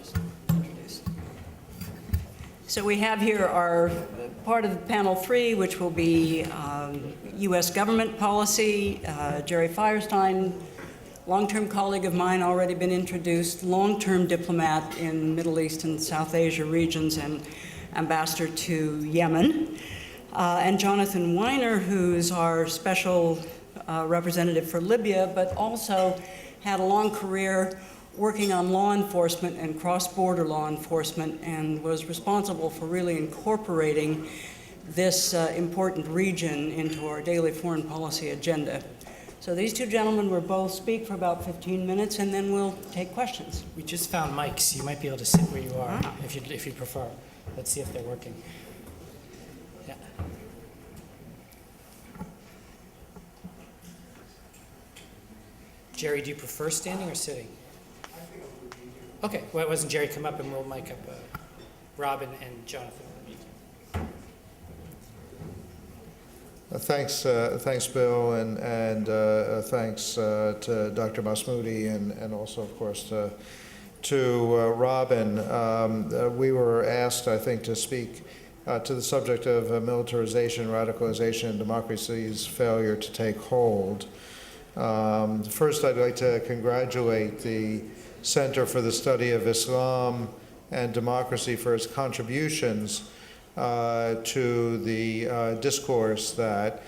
just introduce. So we have here our part of panel 3, which will be U.S. government policy. Jerry Firestein, long-term colleague of mine, already been introduced, long-term diplomat in Middle East and South Asia regions and ambassador to Yemen. And Jonathan Weiner, who's our special representative for Libya, but also had a long career working on law enforcement and cross-border law enforcement, and was responsible for really incorporating this important region into our daily foreign policy agenda. So these two gentlemen will both speak for about 15 minutes, and then we'll take questions. We just found mics. You might be able to sit where you are if you prefer. Let's see if they're working. Yeah. Jerry, do you prefer standing or sitting? Okay, well, wasn't Jerry come up and we'll mic up Robin and Jonathan. Thanks, Bill, and thanks to Dr. Mahmoudi, and also, of course, to Robin. We were asked, I think, to speak to the subject of militarization, radicalization, and democracy's failure to take hold. First, I'd like to congratulate the Center for the Study of Islam and Democracy for its contributions to the discourse that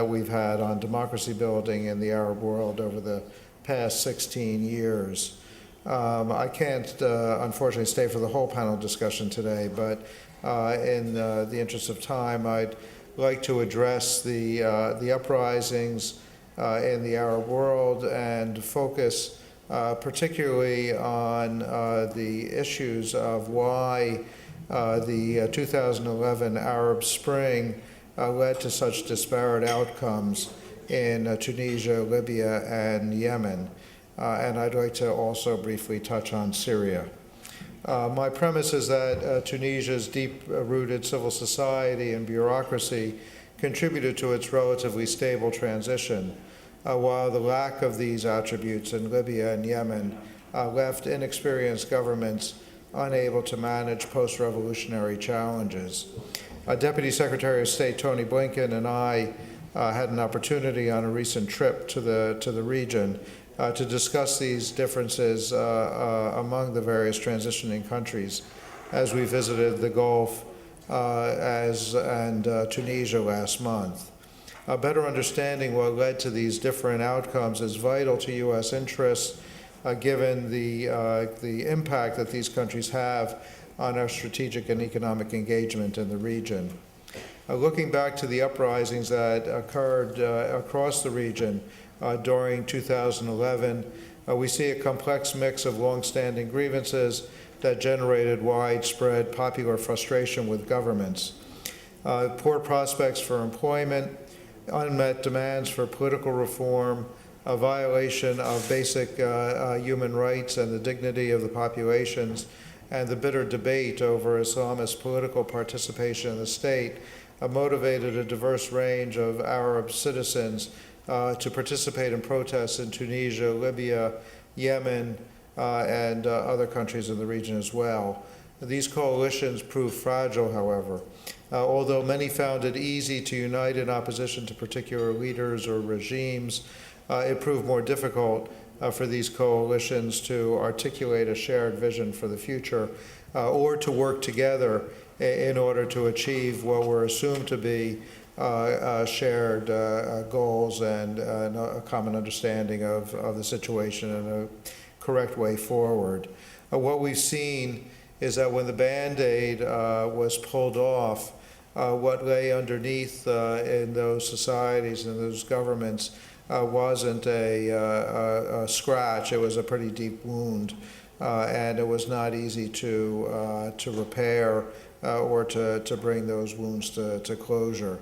we've had on democracy building in the Arab world over the past 16 years. I can't, unfortunately, stay for the whole panel discussion today, but in the interest of time, I'd like to address the uprisings in the Arab world and focus particularly on the issues of why the 2011 Arab Spring led to such disparate outcomes in Tunisia, Libya, and Yemen. And I'd like to also briefly touch on Syria. My premise is that Tunisia's deep-rooted civil society and bureaucracy contributed to its relatively stable transition, while the lack of these attributes in Libya and Yemen left inexperienced governments unable to manage post-revolutionary challenges. Deputy Secretary of State Tony Blinken and I had an opportunity on a recent trip to the region to discuss these differences among the various transitioning countries as we visited the Gulf and Tunisia last month. A better understanding what led to these different outcomes is vital to U.S. interests, given the impact that these countries have on our strategic and economic engagement in the region. Looking back to the uprisings that occurred across the region during 2011, we see a complex mix of long-standing grievances that generated widespread popular frustration with governments. Poor prospects for employment, unmet demands for political reform, a violation of basic human rights and the dignity of the populations, and the bitter debate over Islamist political participation in the state motivated a diverse range of Arab citizens to participate in protests in Tunisia, Libya, Yemen, and other countries in the region as well. These coalitions proved fragile, however. Although many found it easy to unite in opposition to particular leaders or regimes, it proved more difficult for these coalitions to articulate a shared vision for the future or to work together in order to achieve what were assumed to be shared goals and a common understanding of the situation and a correct way forward. What we've seen is that when the Band-Aid was pulled off, what lay underneath in those societies and those governments wasn't a scratch. It was a pretty deep wound, and it was not easy to repair or to bring those wounds to closure.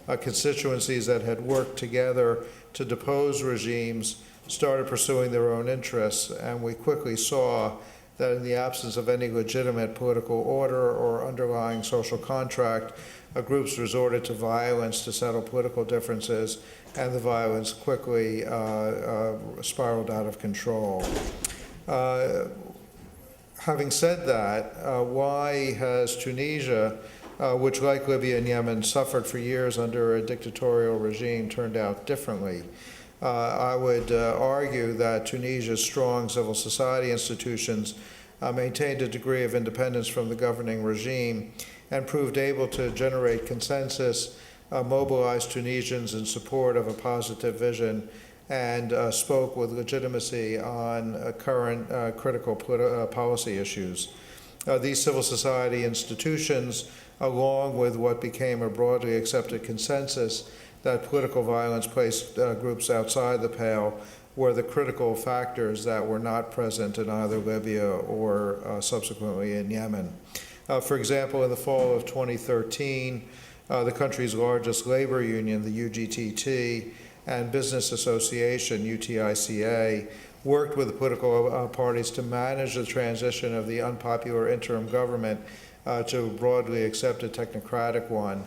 Constituencies that had worked together to depose regimes started pursuing their own interests, and we quickly saw that in the absence of any legitimate political order or underlying social contract, groups resorted to violence to settle political differences, and the violence quickly spiraled out of control. Having said that, why has Tunisia, which like Libya and Yemen suffered for years under a dictatorial regime, turned out differently? I would argue that Tunisia's strong civil society institutions maintained a degree of independence from the governing regime and proved able to generate consensus, mobilize Tunisians in support of a positive vision, and spoke with legitimacy on current critical policy issues. These civil society institutions, along with what became a broadly accepted consensus that political violence placed groups outside the pale, were the critical factors that were not present in either Libya or subsequently in Yemen. For example, in the fall of 2013, the country's largest labor union, the UGTT, and business association, UTICA, worked with the political parties to manage the transition of the unpopular interim government to a broadly accepted technocratic one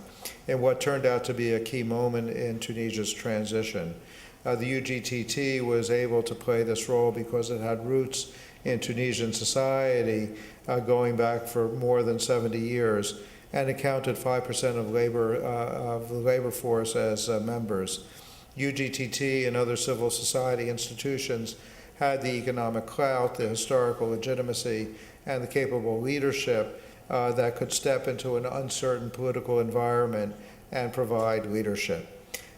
in what turned out to be a key moment in Tunisia's transition. The UGTT was able to play this role because it had roots in Tunisian society going back for more than 70 years and it counted 5% of the labor force as members. UGTT and other civil society institutions had the economic clout, the historical legitimacy, and the capable leadership that could step into an uncertain political environment and provide leadership.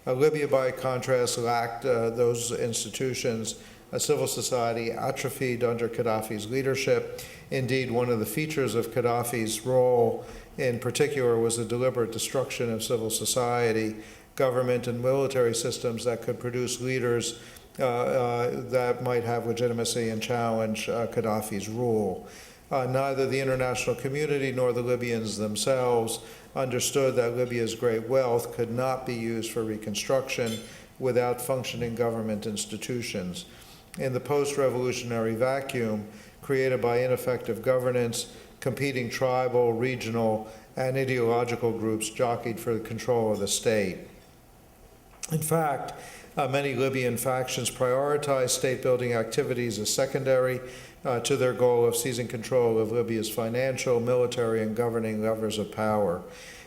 Libya, by contrast, lacked those institutions. A civil society atrophied under Gaddafi's leadership. Indeed, one of the features of Gaddafi's role in particular was the deliberate destruction of civil society, government, and military systems that could produce leaders that might have legitimacy and challenge Gaddafi's rule. Neither the international community nor the Libyans themselves understood that Libya's great wealth could not be used for reconstruction without functioning government institutions. In the post-revolutionary vacuum created by ineffective governance, competing tribal, regional, and ideological groups jockeyed for the control of the state. In fact, many Libyan factions prioritized state-building activities as secondary to their goal of seizing control of Libya's financial, military, and governing levers of power.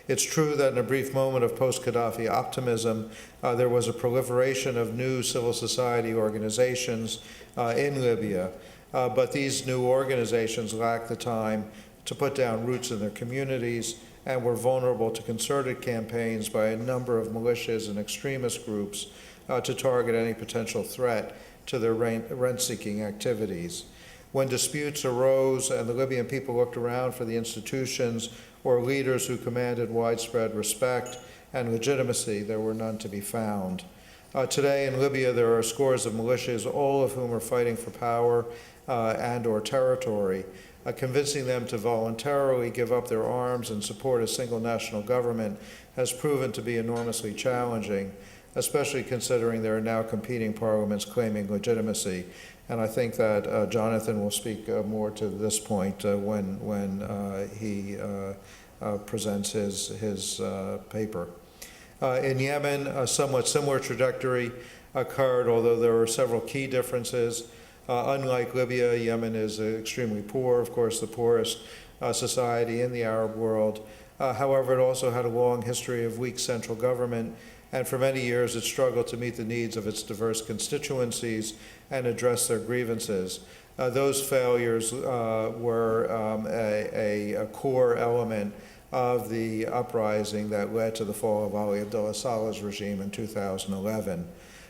It's true that in a brief moment of post-Gaddafi optimism, there was a proliferation of new civil society organizations in Libya, but these new organizations lacked the time to put down roots in their communities and were vulnerable to concerted campaigns by a number of militias and extremist groups to target any potential threat to their rent-seeking activities. When disputes arose and the Libyan people looked around for the institutions or leaders who commanded widespread respect and legitimacy, there were none to be found. Today in Libya, there are scores of militias, all of whom are fighting for power and or territory. Convincing them to voluntarily give up their arms and support a single national government has proven to be enormously challenging, especially considering there are now competing parliaments claiming legitimacy. And I think that Jonathan will speak more to this point when he presents his paper. In Yemen, a somewhat similar trajectory occurred, although there were several key differences. Unlike Libya, Yemen is extremely poor, of course, the poorest society in the Arab world. However, it also had a long history of weak central government, and for many years it struggled to meet the needs of its diverse constituencies and address their grievances. Those failures were a core element of the uprising that led to the fall of Ali Abdullah Saleh's regime in 2011.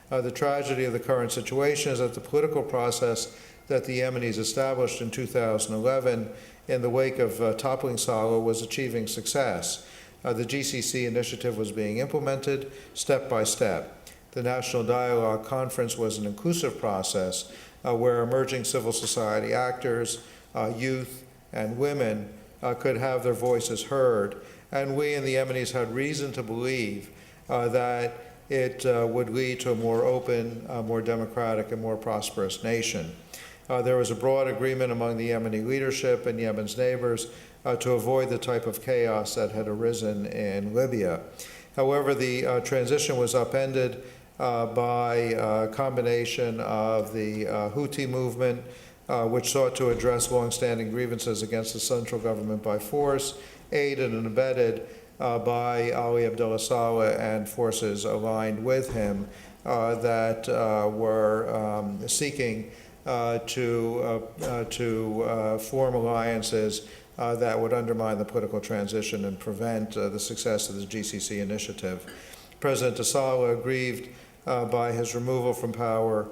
The tragedy of the current situation is that the political process that the Yemenis established in 2011 in the wake of toppling Saleh was achieving success. The GCC initiative was being implemented step by step. The National Dialogue Conference was an inclusive process where emerging civil society actors, youth, and women could have their voices heard. And we in the Yemenis had reason to believe that it would lead to a more open, more democratic, and more prosperous nation. There was a broad agreement among the Yemeni leadership and Yemen's neighbors to avoid the type of chaos that had arisen in Libya. However, the transition was upended by a combination of the Houthi movement which sought to address longstanding grievances against the central government by force, aided and abetted by Ali Abdullah Saleh and forces aligned with him that were seeking to form alliances that would undermine the political transition and prevent the success of the GCC initiative. President Saleh, aggrieved by his removal from power,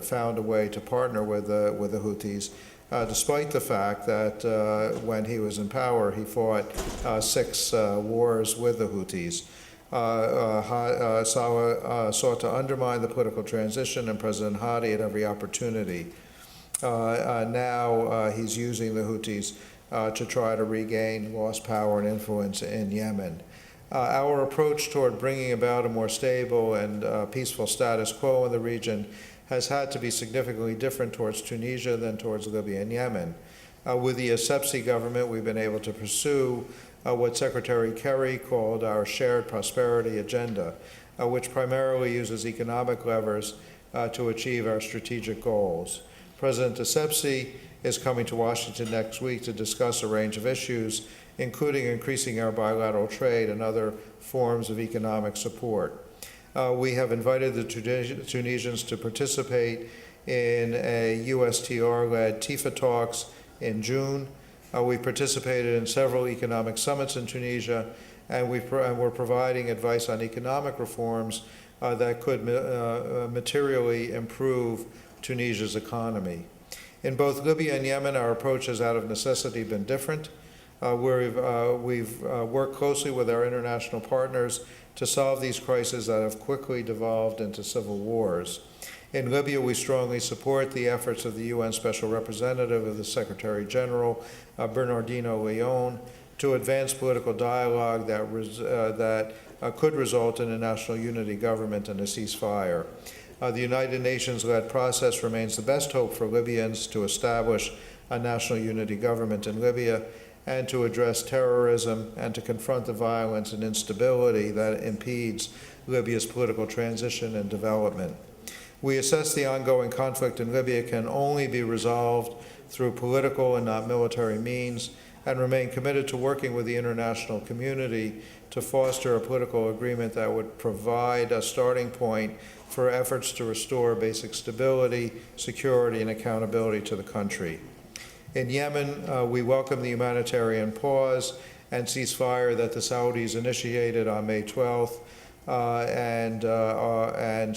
found a way to partner with the Houthis, despite the fact that when he was in power, he fought 6 wars with the Houthis. Saleh sought to undermine the political transition and President Hadi at every opportunity. Now he's using the Houthis to try to regain lost power and influence in Yemen. Our approach toward bringing about a more stable and peaceful status quo in the region has had to be significantly different towards Tunisia than towards Libya and Yemen. With the Essebsi government, we've been able to pursue what Secretary Kerry called our shared prosperity agenda, which primarily uses economic levers to achieve our strategic goals. President Essebsi is coming to Washington next week to discuss a range of issues, including increasing our bilateral trade and other forms of economic support. We have invited the Tunisians to participate in a USTR-led TIFA talks in June. We participated in several economic summits in Tunisia, and we're providing advice on economic reforms that could materially improve Tunisia's economy. In both Libya and Yemen, our approach has out of necessity been different. We've worked closely with our international partners to solve these crises that have quickly devolved into civil wars. In Libya, we strongly support the efforts of the UN Special Representative of the Secretary General, Bernardino Leon, to advance political dialogue that could result in a national unity government and a ceasefire. The United Nations-led process remains the best hope for Libyans to establish a national unity government in Libya and to address terrorism and to confront the violence and instability that impedes Libya's political transition and development. We assess the ongoing conflict in Libya can only be resolved through political and not military means, and remain committed to working with the international community to foster a political agreement that would provide a starting point for efforts to restore basic stability, security, and accountability to the country. In Yemen, we welcome the humanitarian pause and ceasefire that the Saudis initiated on May 12th, and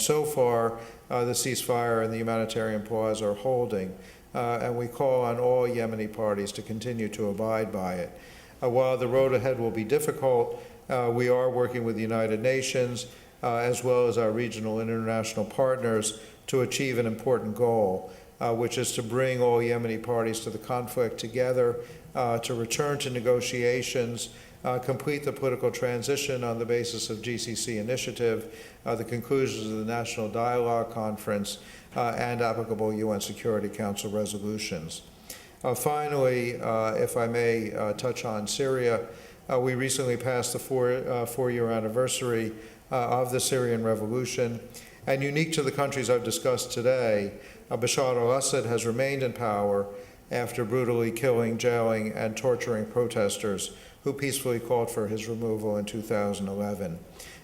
so far, the ceasefire and the humanitarian pause are holding, and we call on all Yemeni parties to continue to abide by it. While the road ahead will be difficult, we are working with the United Nations, as well as our regional and international partners, to achieve an important goal, which is to bring all Yemeni parties to the conflict together, to return to negotiations, complete the political transition on the basis of GCC initiative, the conclusions of the National Dialogue Conference, and applicable UN Security Council resolutions. Finally, if I may touch on Syria, we recently passed the four-year anniversary of the Syrian revolution, and unique to the countries I've discussed today, Bashar al-Assad has remained in power after brutally killing, jailing, and torturing protesters who peacefully called for his removal in 2011.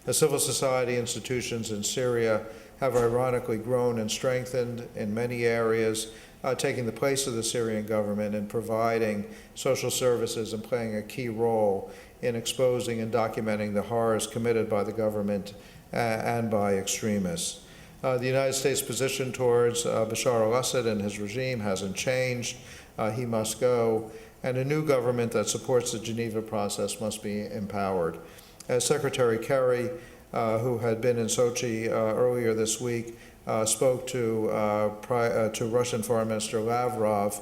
The civil society institutions in Syria have ironically grown and strengthened in many areas, taking the place of the Syrian government in providing social services and playing a key role in exposing and documenting the horrors committed by the government and by extremists. The United States' position towards Bashar al-Assad and his regime hasn't changed. He must go, and a new government that supports the Geneva process must be empowered. As Secretary Kerry, who had been in Sochi earlier this week, spoke to Russian Foreign Minister Lavrov,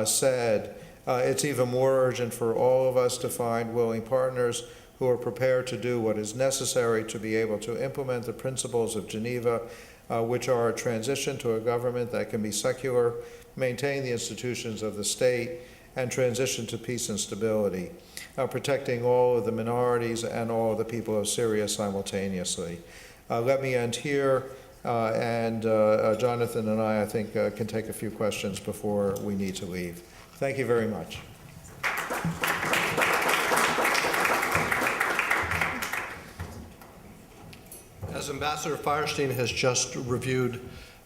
said, it's even more urgent for all of us to find willing partners who are prepared to do what is necessary to be able to implement the principles of Geneva, which are a transition to a government that can be secular, maintain the institutions of the state, and transition to peace and stability, protecting all of the minorities and all of the people of Syria simultaneously. Let me end here And Jonathan and I think, can take a few questions before we need to leave. Thank you very much. As Ambassador Firestein has just reviewed,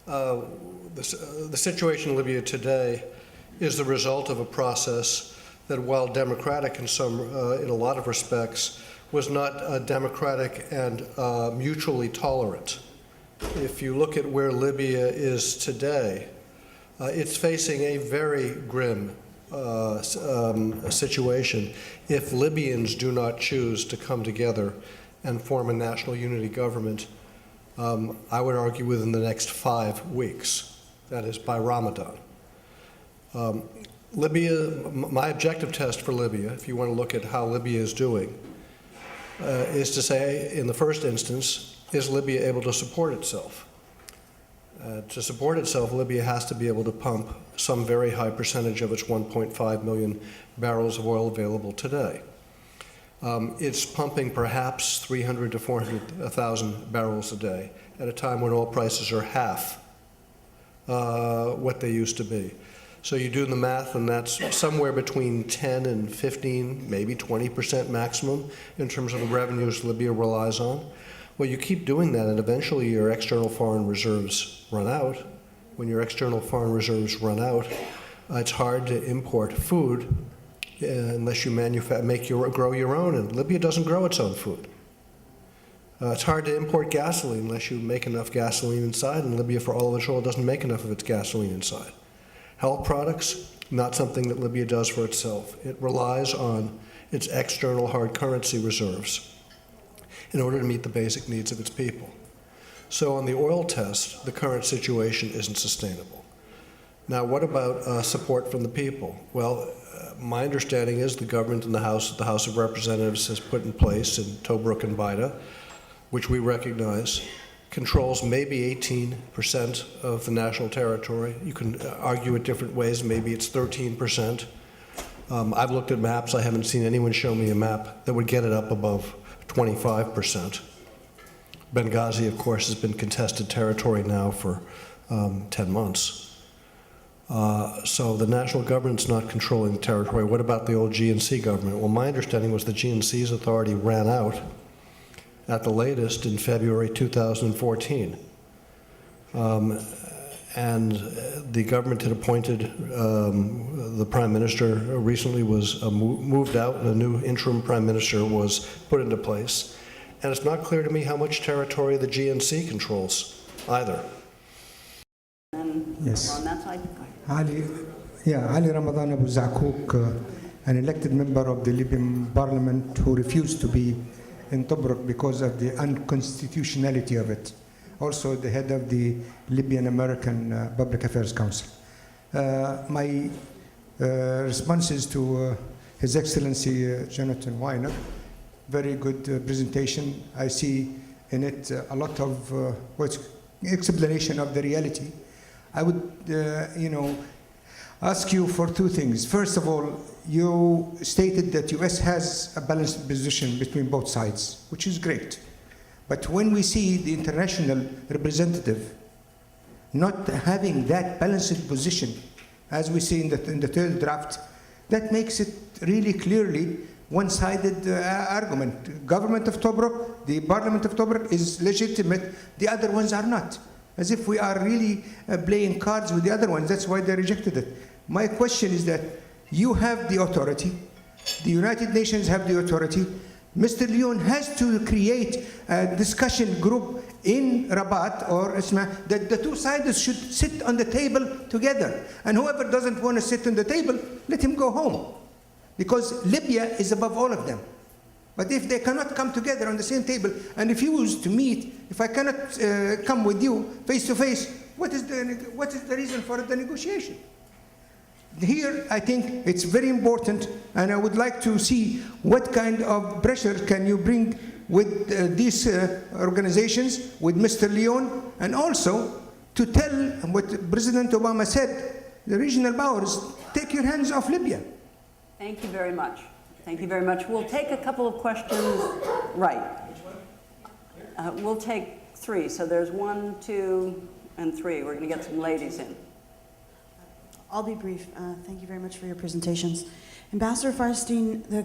the situation in Libya today is the result of a process that, while democratic in a lot of respects, was not democratic and mutually tolerant. If you look at where Libya is today, it's facing a very grim situation if Libyans do not choose to come together and form a national unity government, I would argue within the next 5 weeks, that is by Ramadan. Libya, my objective test for Libya, if you want to look at how Libya is doing, is to say, in the first instance, is Libya able to support itself? To support itself, Libya has to be able to pump some very high percentage of its 1.5 million barrels of oil available today. It's pumping perhaps 300 to 400,000 barrels a day at a time when oil prices are half what they used to be. So you do the math, and that's somewhere between 10 and 15, maybe 20% maximum in terms of the revenues Libya relies on. Well, you keep doing that, and eventually your external foreign reserves run out. When your external foreign reserves run out, it's hard to import food unless you grow your own, and Libya doesn't grow its own food. It's hard to import gasoline unless you make enough gasoline inside, and Libya, for all of its oil, doesn't make enough of its gasoline inside. Health products, not something that Libya does for itself. It relies on its external hard currency reserves in order to meet the basic needs of its people. So on the oil test, the current situation isn't sustainable. Now, what about support from the people? Well, my understanding is the government in the House of Representatives has put in place in Tobruk and Baida, which we recognize, controls maybe 18% of the national territory. You can argue it different ways. Maybe it's 13%. I've looked at maps. I haven't seen anyone show me a map that would get it up above 25%. Benghazi, of course, has been contested territory now for 10 months. So the national government's not controlling the territory. What about the old GNC government? Well, my understanding was the GNC's authority ran out at the latest in February 2014. And the government had appointed, the prime minister recently was moved out, and a new interim prime minister was put into place. And it's not clear to me how much territory the GNC controls either. Yes. On that side. Ali Ramadan Abu Zakuk, an elected member of the Libyan parliament who refused to be in Tobruk because of the unconstitutionality of it. Also the head of the Libyan American Public Affairs Council. My responses to His Excellency Jonathan Weiner, very good presentation. I see in it a lot of explanation of the reality. I would, ask you for two things. First of all, you stated that U.S. has a balanced position between both sides, which is great. But when we see the international representative not having that balanced position, as we see in the third draft, that makes it really clearly one-sided argument. Government of Tobruk, the Parliament of Tobruk is legitimate, the other ones are not. As if we are really playing cards with the other ones. That's why they rejected it. My question is that you have the authority, the United Nations have the authority. Mr. Leon has to create a discussion group in Rabat or Isma that the two sides should sit on the table together. And whoever doesn't want to sit on the table, let him go home. Because Libya is above all of them. But if they cannot come together on the same table and refuse to meet, if I cannot come with you face to face, what is the reason for the negotiation? Here, I think it's very important, and I would like to see what kind of pressure can you bring with these organizations, with Mr. Leon, and also to tell what President Obama said, the regional powers, take your hands off Libya. Thank you very much. Thank you very much. We'll take a couple of questions. Right. We'll take three. So there's 1, 2, and 3. We're going to get some ladies in. I'll be brief. Thank you very much for your presentations. Ambassador Feinstein, the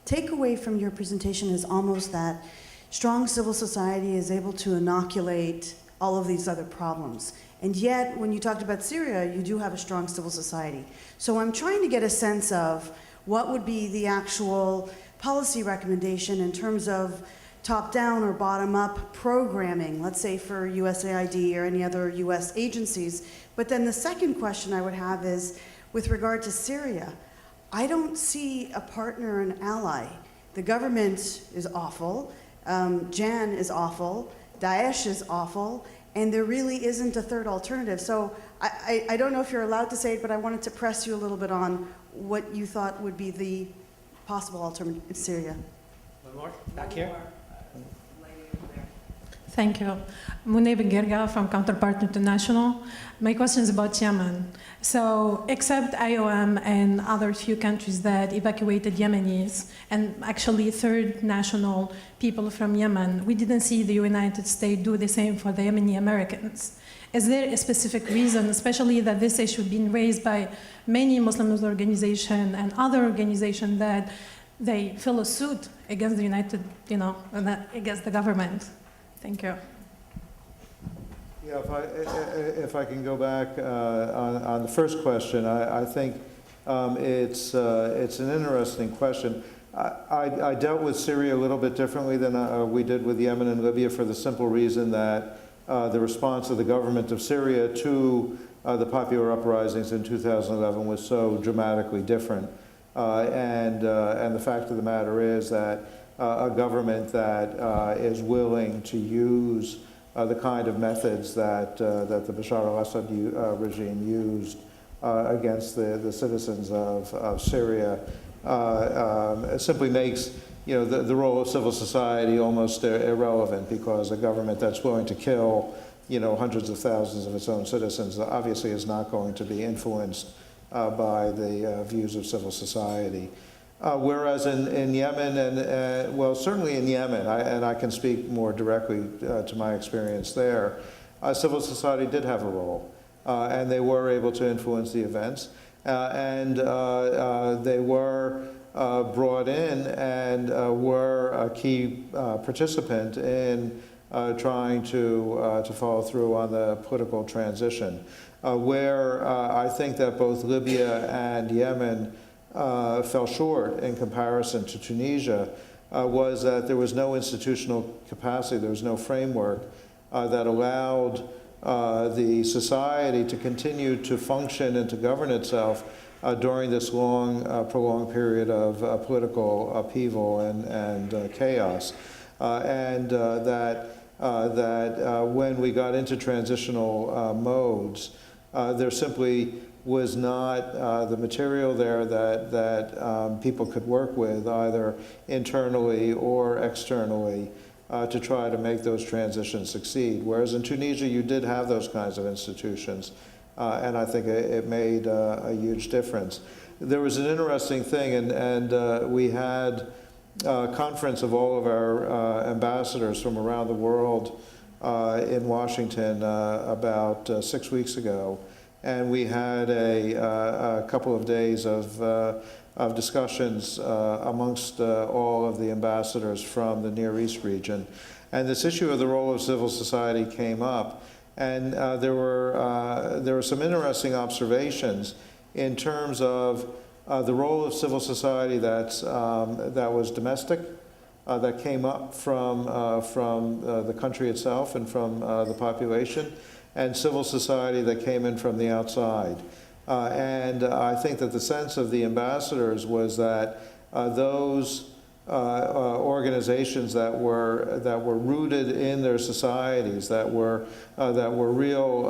takeaway from your presentation is almost that strong civil society is able to inoculate all of these other problems. And yet, when you talked about Syria, you do have a strong civil society. So I'm trying to get a sense of what would be the actual policy recommendation in terms of top-down or bottom-up programming, let's say for USAID or any other US agencies. But then the second question I would have is, with regard to Syria, I don't see a partner and ally. The government is awful, Jan is awful, Daesh is awful, and there really isn't a third alternative. So I don't know if you're allowed to say it, but I wanted to press you a little bit on what you thought would be the possible alternative in Syria. One more, back here. Thank you. Munib Girga from Counterpart International. My question is about Yemen. So, except IOM and other few countries that evacuated Yemenis, and actually third national people from Yemen, we didn't see the United States do the same for the Yemeni Americans. Is there a specific reason, especially that this issue been raised by many Muslim organizations and other organizations, that they file a suit against the against the government? Thank you. Yeah, if I can go back on the first question, I think it's an interesting question. I dealt with Syria a little bit differently than we did with Yemen and Libya, for the simple reason that the response of the government of Syria to the popular uprisings in 2011 was so dramatically different. And the fact of the matter is that a government that is willing to use the kind of methods that the Bashar al-Assad regime used against the citizens of Syria simply makes the role of civil society almost irrelevant, because a government that's willing to kill hundreds of thousands of its own citizens obviously is not going to be influenced by the views of civil society. Whereas in Yemen, and well, certainly in Yemen, and I can speak more directly to my experience there, civil society did have a role, and they were able to influence the events, and they were brought in and were a key participant in trying to follow through on the political transition, where I think that both Libya and Yemen fell short in comparison to Tunisia was that there was no institutional capacity, there was no framework that allowed the society to continue to function and to govern itself during this long, prolonged period of political upheaval and chaos. That when we got into transitional modes, there simply was not the material there that people could work with, either internally or externally, to try to make those transitions succeed. Whereas in Tunisia, you did have those kinds of institutions, and I think it made a huge difference. There was an interesting thing, and we had a conference of all of our ambassadors from around the world in Washington about 6 weeks ago. And we had a couple of days of discussions amongst all of the ambassadors from the Near East region. And this issue of the role of civil society came up. And there were some interesting observations in terms of the role of civil society that was domestic, that came up from the country itself and from the population, and civil society that came in from the outside. And I think that the sense of the ambassadors was that those organizations that were rooted in their societies, that were real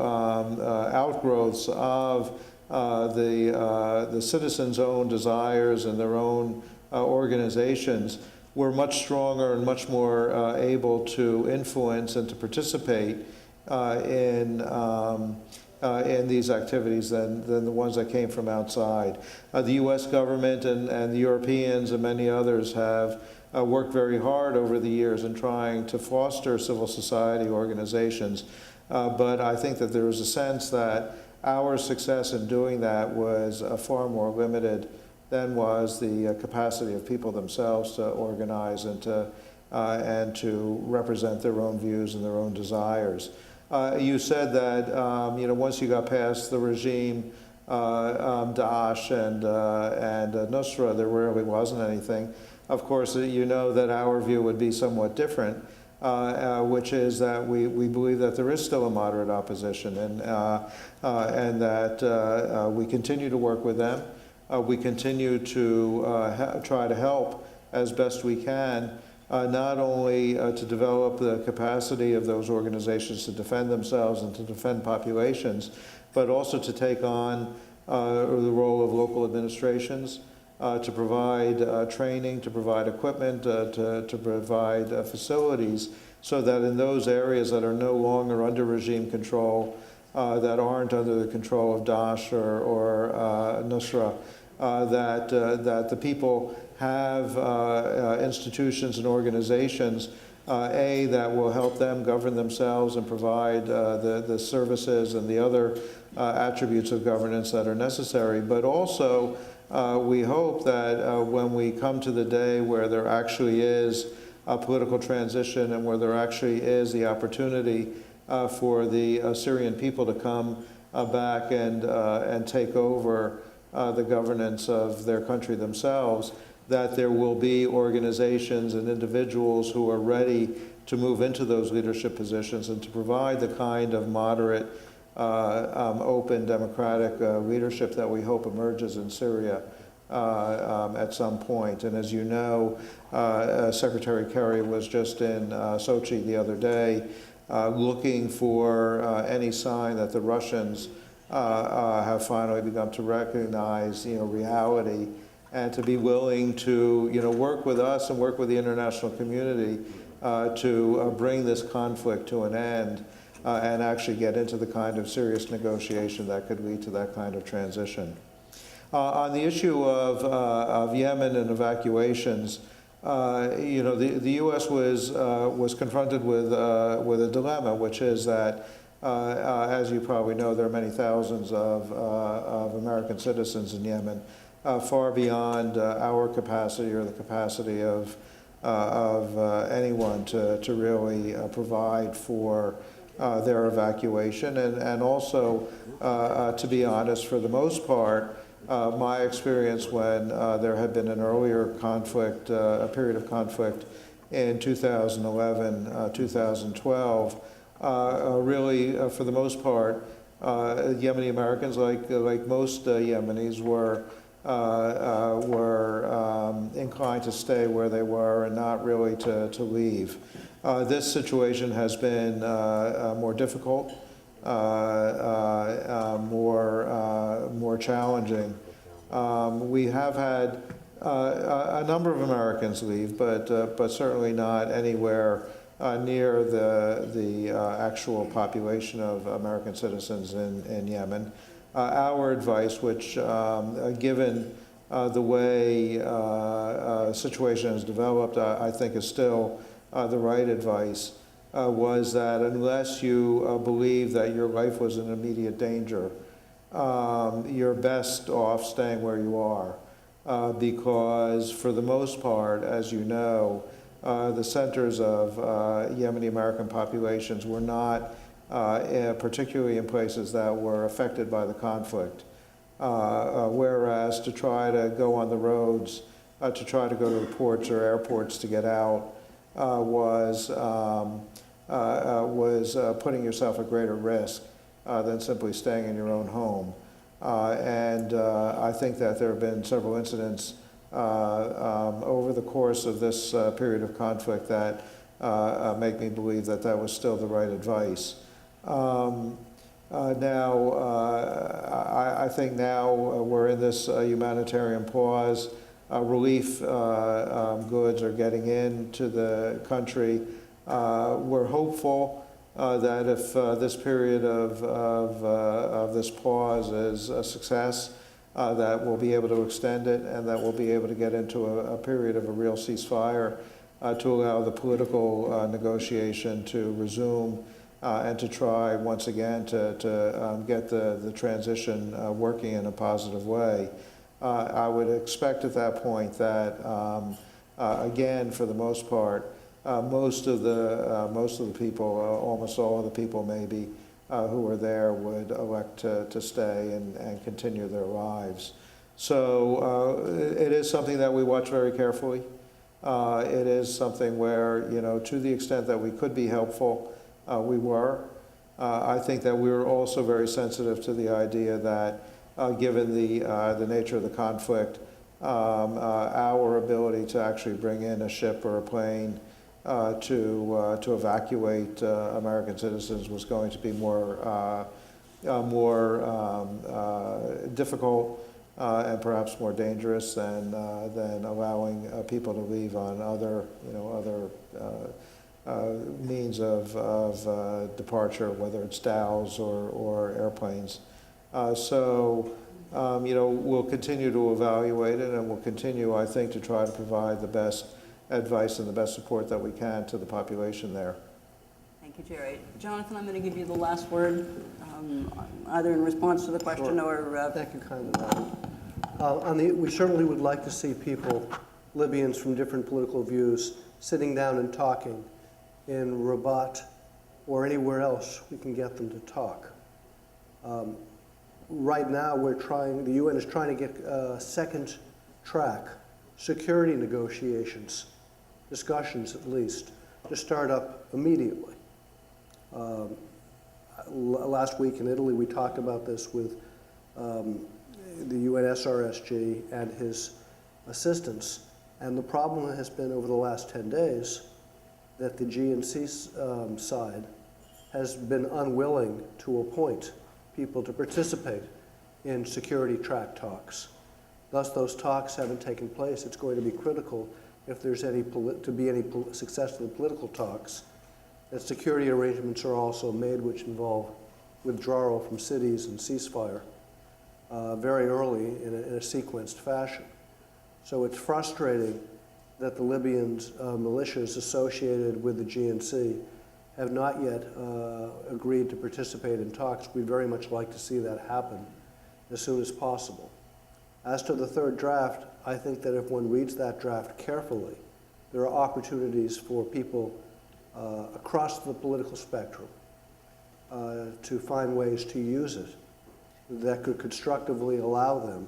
outgrowths of the citizens' own desires and their own organizations, were much stronger and much more in these activities than the ones that came from outside. The U.S. government and the Europeans and many others have worked very hard over the years in trying to foster civil society organizations, but I think that there was a sense that our success in doing that was far more limited than was the capacity of people themselves to organize and to represent their own views and their own desires. You said that once you got past the regime, Daesh and Nusra, there really wasn't anything. Of course, you know that our view would be somewhat different, which is that we believe that there is still a moderate opposition, and that we continue to work with them. We continue to try to help as best we can. Not only to develop the capacity of those organizations to defend themselves and to defend populations, but also to take on the role of local administrations, to provide training, to provide equipment, to provide facilities, so that in those areas that are no longer under regime control, that aren't under the control of Daesh or Nusra, that the people have institutions and organizations, that will help them govern themselves and provide the services and the other attributes of governance that are necessary. But also, we hope that when we come to the day where there actually is a political transition and where there actually is the opportunity for the Syrian people to come back and take over the governance of their country themselves, that there will be organizations and individuals who are ready to move into those leadership positions and to provide the kind of moderate, open, democratic leadership that we hope emerges in Syria at some point. And as you know, Secretary Kerry was just in Sochi the other day looking for any sign that the Russians have finally begun to recognize, reality, and to be willing to, work with us and work with the international community to bring this conflict to an end and actually get into the kind of serious negotiation that could lead to that kind of transition. On the issue of Yemen and evacuations, the U.S. was confronted with a dilemma, which is that, as you probably know, there are many thousands of American citizens in Yemen, far beyond our capacity or the capacity of anyone to really provide for their evacuation. And also, to be honest, for the most part, my experience when there had been an earlier conflict, a period of conflict in 2011, 2012, really, for the most part, Yemeni Americans, like most Yemenis, were inclined to stay where they were and not really to leave. This situation has been more difficult, more challenging. We have had a number of Americans leave, but certainly not anywhere near the actual population of American citizens in Yemen. Our advice, which given the way the situation has developed, I think is still the right advice, was that unless you believe that your life was in immediate danger, you're best off staying where you are. Because for the most part, as you know, the centers of Yemeni American populations were not particularly in places that were affected by the conflict. Whereas to try to go on the roads, to try to go to the ports or airports to get out was putting yourself at greater risk than simply staying in your own home. And I think that there have been several incidents over the course of this period of conflict that make me believe that that was still the right advice. I think now we're in this humanitarian pause. Relief goods are getting into the country. We're hopeful that if this period of this pause is a success, that we'll be able to extend it and that we'll be able to get into a period of a real ceasefire to allow the political negotiation to resume and to try once again to get the transition working in a positive way. I would expect at that point that, again, for the most part, most of the people, almost all of the people maybe, who were there would elect to stay and continue their lives. So it is something that we watch very carefully. It is something where, you know, to the extent that we could be helpful, we were. I think that we were also very sensitive to the idea that, given the nature of the conflict, our ability to actually bring in a ship or a plane to evacuate American citizens was going to be more difficult and perhaps more dangerous than allowing people to leave on other, you know, means of departure, whether it's dhows or airplanes. You know, we'll continue to evaluate it, and we'll continue, I think, to try to provide the best advice and the best support that we can to the population there. Thank you, Jerry. Jonathan, I'm going to give you the last word, either in response to the question or... Thank you kindly, Madam. We certainly would like to see people, Libyans from different political views, sitting down and talking in Rabat or anywhere else we can get them to talk. Right now, the UN is trying to get second track security negotiations, discussions at least, to start up immediately. Last week in Italy, we talked about this with the UN SRSG and his assistants, and the problem has been over the last 10 days that the GNC side has been unwilling to appoint people to participate in security track talks. Thus, those talks haven't taken place. It's going to be critical, if there's to be any successful political talks, that security arrangements are also made which involve withdrawal from cities and ceasefire very early in a sequenced fashion. So it's frustrating that the Libyans militias associated with the GNC have not yet agreed to participate in talks. We'd very much like to see that happen as soon as possible. As to the third draft, I think that if one reads that draft carefully, there are opportunities for people across the political spectrum to find ways to use it that could constructively allow them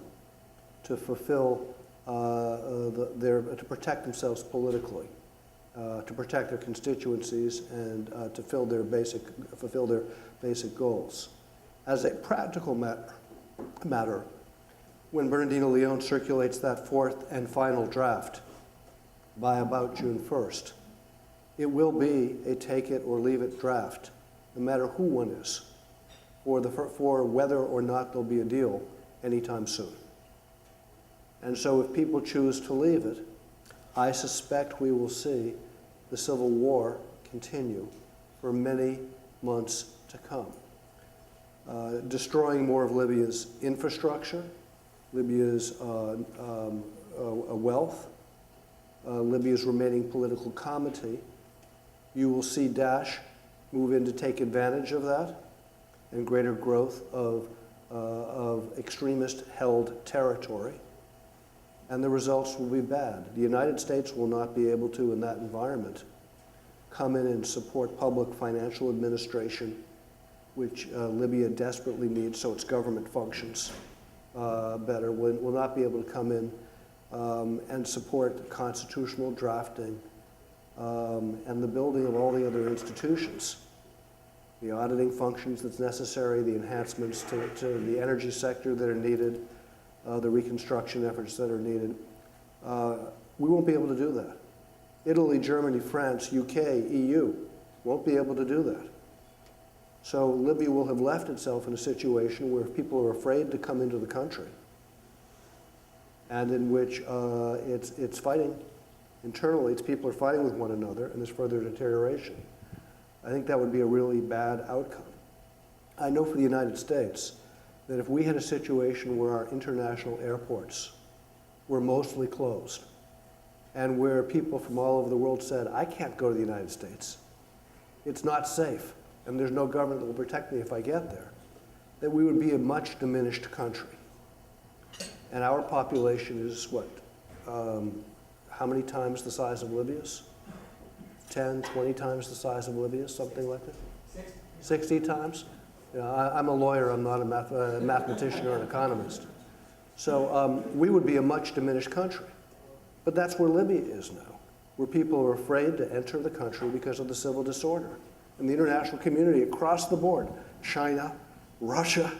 to fulfill to protect themselves politically, to protect their constituencies, and to fulfill their basic goals. As a practical matter, when Bernardino Leon circulates that fourth and final draft by about June 1st, it will be a take it or leave it draft, no matter who one is, for whether or not there'll be a deal anytime soon. And so if people choose to leave it, I suspect we will see the civil war continue for many months to come, destroying more of Libya's infrastructure, Libya's wealth, Libya's remaining political comity. You will see Daesh move in to take advantage of that, and greater growth of extremist-held territory. And the results will be bad. The United States will not be able to, in that environment, come in and support public financial administration, which Libya desperately needs so its government functions better. Will not be able to come in and support constitutional drafting and the building of all the other institutions. The auditing functions that's necessary, the enhancements to the energy sector that are needed, the reconstruction efforts that are needed. We won't be able to do that. Italy, Germany, France, UK, EU won't be able to do that. So Libya will have left itself in a situation where people are afraid to come into the country, and in which it's fighting internally. Its people are fighting with one another, and there's further deterioration. I think that would be a really bad outcome. I know for the United States that if we had a situation where our international airports were mostly closed and where people from all over the world said, I can't go to the United States, it's not safe, and there's no government that will protect me if I get there, that we would be a much diminished country. And our population is what? How many times the size of Libya's? 10, 20 times the size of Libya's, something like that? 60 times? I'm a lawyer, I'm not a mathematician or an economist. So we would be a much diminished country. But that's where Libya is now, where people are afraid to enter the country because of the civil disorder. And the international community across the board, China, Russia,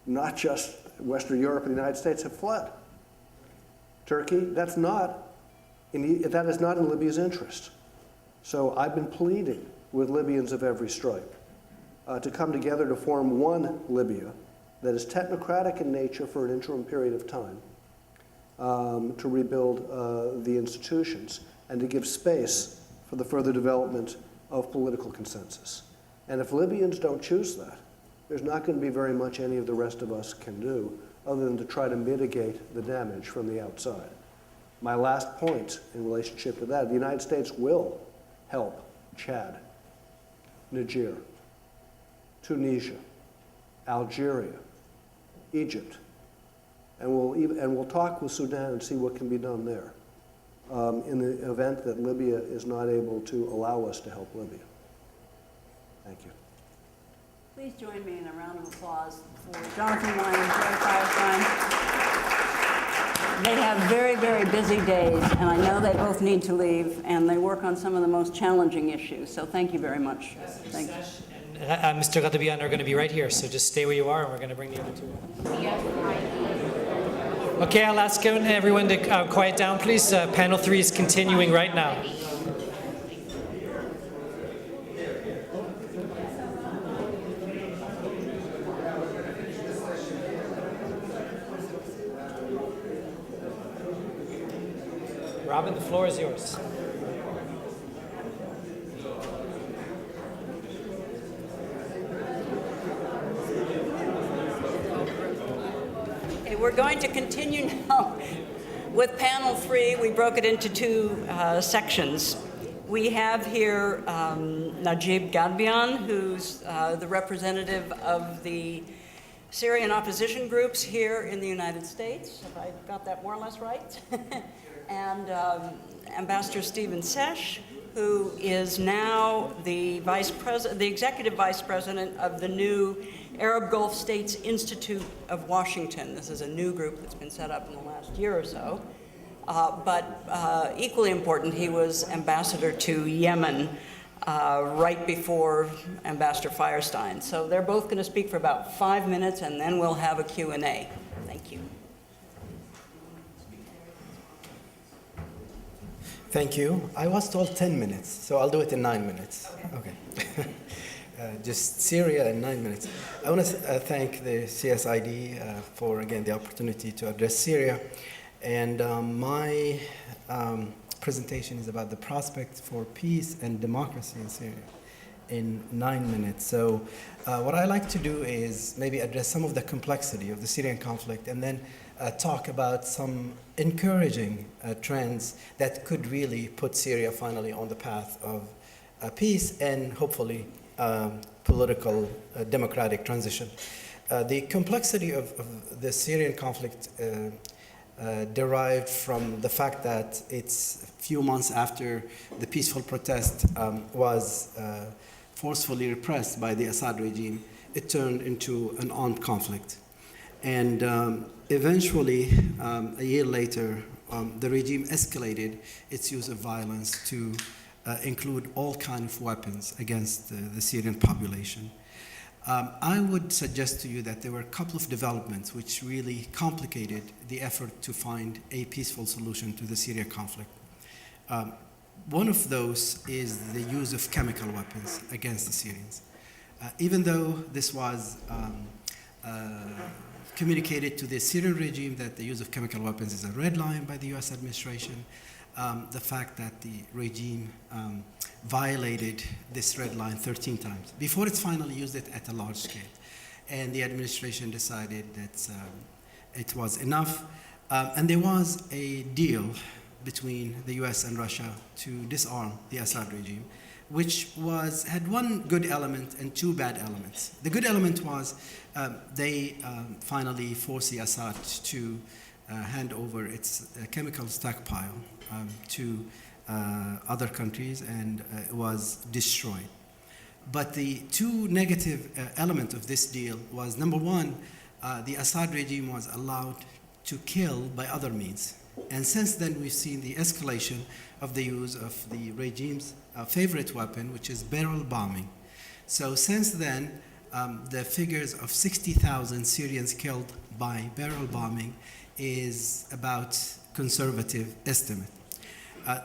not just Western Europe and the United States, have fled. Turkey, that is not in Libya's interest. So I've been pleading with Libyans of every stripe to come together to form one Libya that is technocratic in nature for an interim period of time, to rebuild the institutions and to give space for the further development of political consensus. And if Libyans don't choose that, there's not going to be very much any of the rest of us can do other than to try to mitigate the damage from the outside. My last point in relationship to that, the United States will help Chad, Niger, Tunisia, Algeria, Egypt, and we'll talk with Sudan and see what can be done there in the event that Libya is not able to allow us to help Libya. Thank you. Please join me in a round of applause for Jonathan Wine and Jerry Firestein. They have very, very busy days, and I know they both need to leave, and they work on some of the most challenging issues. So thank you very much. Thank you. And Mr. Ghadabian are going to be right here, so just stay where you are, and we're going to bring the other two up. Okay, I'll ask everyone to quiet down, please. Panel 3 is continuing right now. Robin, the floor is yours. Okay, we're going to continue now with panel 3. We broke it into two sections. We have here Najib Ghadabian, who's the representative of the Syrian opposition groups here in the United States, if I got that more or less right, and Ambassador Stephen Sesh, who is now the executive vice president of the new Arab Gulf States Institute of Washington. This is a new group that's been set up in the last year or so. But equally important, he was ambassador to Yemen right before Ambassador Firestein. So they're both going to speak for about 5 minutes, and then we'll have a Q&A. Thank you. Thank you. I was told 10 minutes, so I'll do it in 9 minutes. Okay. Just Syria in 9 minutes. I want to thank the CSID for, again, the opportunity to address Syria. And my presentation is about the prospect for peace and democracy in Syria in 9 minutes. So what I like to do is maybe address some of the complexity of the Syrian conflict and then talk about some encouraging trends that could really put Syria finally on the path of peace and hopefully political democratic transition. The complexity of the Syrian conflict derived from the fact that it's a few months after the peaceful protest was forcefully repressed by the Assad regime, it turned into an armed conflict. And eventually, a year later, the regime escalated its use of violence to include all kinds of weapons against the Syrian population. I would suggest to you that there were a couple of developments which really complicated the effort to find a peaceful solution to the Syrian conflict. One of those is the use of chemical weapons against the Syrians. Even though this was communicated to the Syrian regime that the use of chemical weapons is a red line by the US administration, the fact that the regime violated this red line 13 times before it finally used it at a large scale. And the administration decided that it was enough. And there was a deal between the US and Russia to disarm the Assad regime, which had one good element and two bad elements. The good element was they finally forced the Assad to hand over its chemical stockpile to other countries, and it was destroyed. But the two negative elements of this deal was, number one, the Assad regime was allowed to kill by other means. And since then, we've seen the escalation of the use of the regime's favorite weapon, which is barrel bombing. So since then, the figures of 60,000 Syrians killed by barrel bombing is about conservative estimate.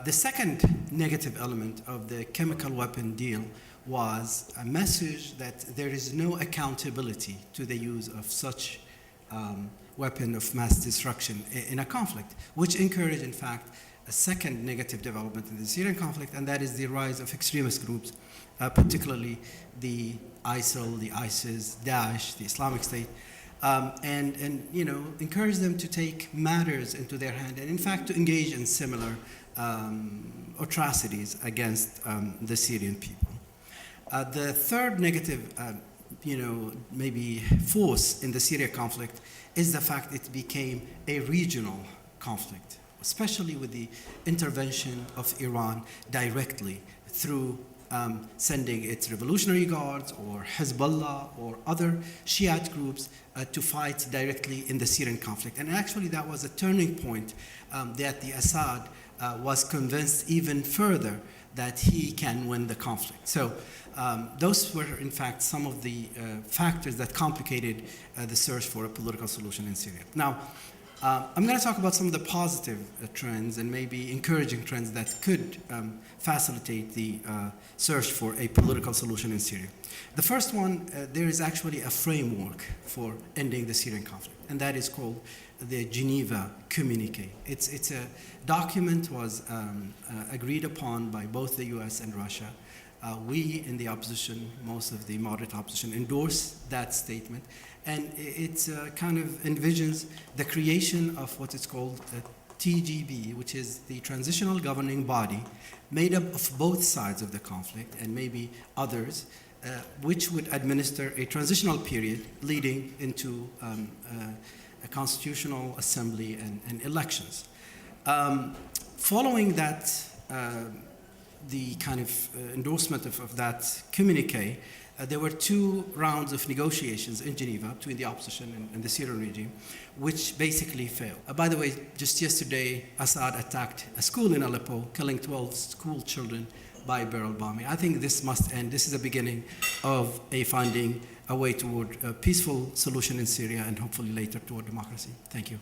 The second negative element of the chemical weapon deal was a message that there is no accountability to the use of such weapon of mass destruction in a conflict, which encouraged, in fact, a second negative development in the Syrian conflict, and that is the rise of extremist groups, particularly the ISIL, the ISIS, Daesh, the Islamic State, and encourage them to take matters into their hand and, in fact, to engage in similar atrocities against the Syrian people. The third negative, maybe force in the Syria conflict is the fact it became a regional conflict, especially with the intervention of Iran directly through sending its revolutionary guards or Hezbollah or other Shiite groups to fight directly in the Syrian conflict. And actually that was a turning point that the Assad was convinced even further that he can win the conflict. So those were, in fact, some of the factors that complicated the search for a political solution in Syria. Now, I'm going to talk about some of the positive trends and maybe encouraging trends that could facilitate the search for a political solution in Syria. The first one, there is actually a framework for ending the Syrian conflict, and that is called the Geneva Communique. It's a document was agreed upon by both the US and Russia. We in the opposition, most of the moderate opposition, endorse that statement, and it kind of envisions the creation of what is called a TGB, which is the transitional governing body made up of both sides of the conflict and maybe others, which would administer a transitional period leading into a constitutional assembly and elections. Following that, the kind of endorsement of that communique, there were 2 rounds of negotiations in Geneva between the opposition and the Syrian regime, which basically failed. By the way, just yesterday, Assad attacked a school in Aleppo, killing 12 school children by barrel bombing. I think this must end. This is the beginning of finding a way toward a peaceful solution in Syria and hopefully later toward democracy. Thank you.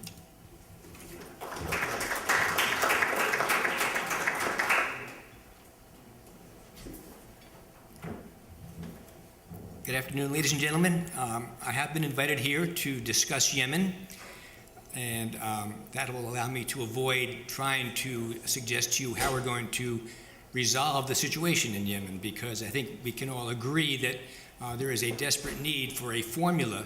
Good afternoon, ladies and gentlemen. I have been invited here to discuss Yemen, and that will allow me to avoid trying to suggest to you how we're going to resolve the situation in Yemen, because I think we can all agree that there is a desperate need for a formula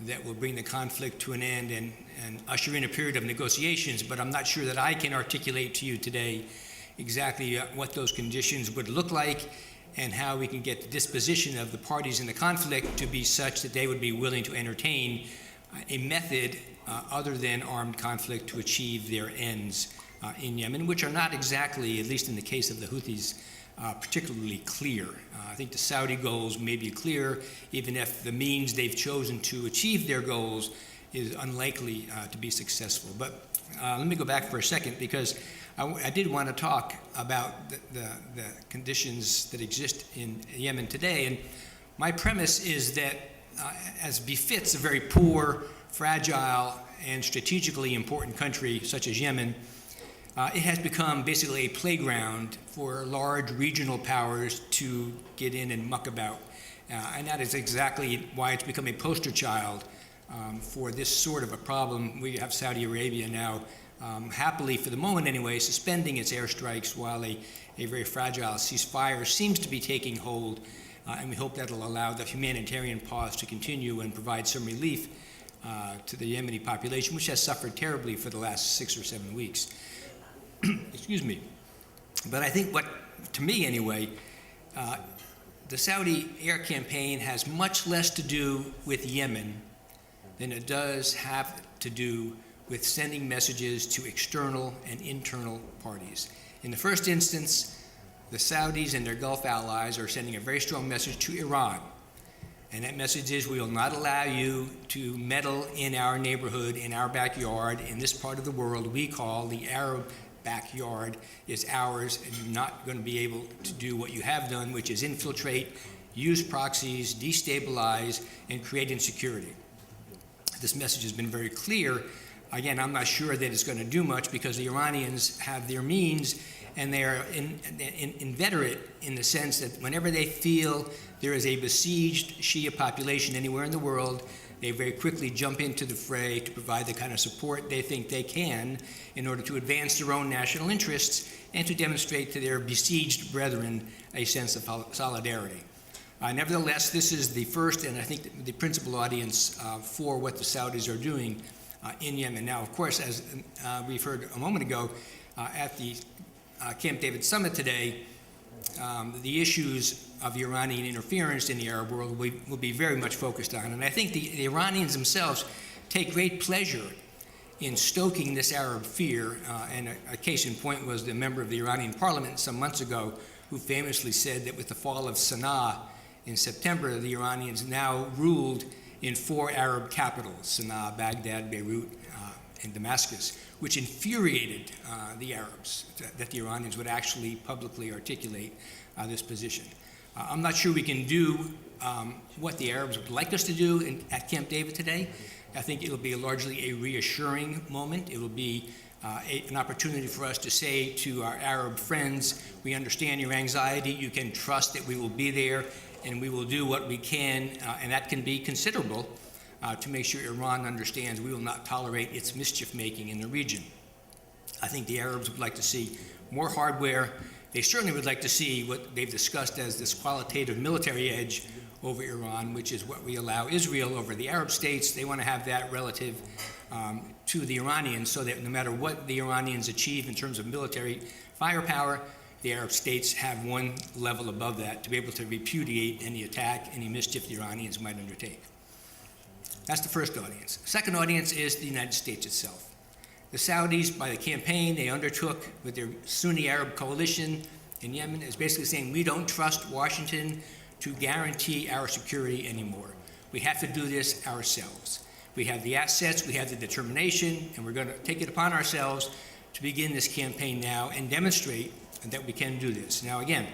that will bring the conflict to an end and usher in a period of negotiations, but I'm not sure that I can articulate to you today exactly what those conditions would look like and how we can get the disposition of the parties in the conflict to be such that they would be willing to entertain a method other than armed conflict to achieve their ends in Yemen, which are not exactly, at least in the case of the Houthis, particularly clear. I think the Saudi goals may be clear, even if the means they've chosen to achieve their goals is unlikely to be successful. But let me go back for a second, because I did want to talk about the conditions that exist in Yemen today. And my premise is that, as befits a very poor, fragile, and strategically important country such as Yemen, it has become basically a playground for large regional powers to get in and muck about. And that is exactly why it's become a poster child for this sort of a problem. We have Saudi Arabia now happily, for the moment anyway, suspending its airstrikes while a very fragile ceasefire seems to be taking hold, and we hope that'll allow the humanitarian pause to continue and provide some relief to the Yemeni population, which has suffered terribly for the last 6 or 7 weeks. Excuse me. But I think what, to me anyway, the Saudi air campaign has much less to do with Yemen than it does have to do with sending messages to external and internal parties. In the first instance, the Saudis and their Gulf allies are sending a very strong message to Iran. And that message is, we will not allow you to meddle in our neighborhood, in our backyard, in this part of the world we call the Arab backyard is ours, and you're not going to be able to do what you have done, which is infiltrate, use proxies, destabilize, and create insecurity. This message has been very clear. Again, I'm not sure that it's going to do much because the Iranians have their means, and they are inveterate in the sense that whenever they feel there is a besieged Shia population anywhere in the world, they very quickly jump into the fray to provide the kind of support they think they can in order to advance their own national interests and to demonstrate to their besieged brethren a sense of solidarity. Nevertheless, this is the first and I think the principal audience for what the Saudis are doing in Yemen. Now, of course, as we've heard a moment ago, at the Camp David summit today, the issues of Iranian interference in the Arab world will be very much focused on. And I think the Iranians themselves take great pleasure in stoking this Arab fear. And a case in point was the member of the Iranian parliament some months ago who famously said that with the fall of Sana'a in September, the Iranians now ruled in 4 Arab capitals, Sana'a, Baghdad, Beirut, and Damascus, which infuriated the Arabs, that the Iranians would actually publicly articulate this position. I'm not sure we can do what the Arabs would like us to do at Camp David today. I think it'll be largely a reassuring moment. It will be an opportunity for us to say to our Arab friends, we understand your anxiety, you can trust that we will be there, and we will do what we can, and that can be considerable, to make sure Iran understands we will not tolerate its mischief-making in the region. I think the Arabs would like to see more hardware. They certainly would like to see what they've discussed as this qualitative military edge over Iran, which is what we allow Israel over the Arab states. They want to have that relative to the Iranians so that no matter what the Iranians achieve in terms of military firepower, the Arab states have one level above that to be able to repudiate any attack, any mischief the Iranians might undertake. That's the first audience. Second audience is the United States itself. The Saudis, by the campaign they undertook with their Sunni Arab coalition in Yemen, is basically saying we don't trust Washington to guarantee our security anymore. We have to do this ourselves. We have the assets, we have the determination, and we're going to take it upon ourselves to begin this campaign now and demonstrate that we can do this. Now, again,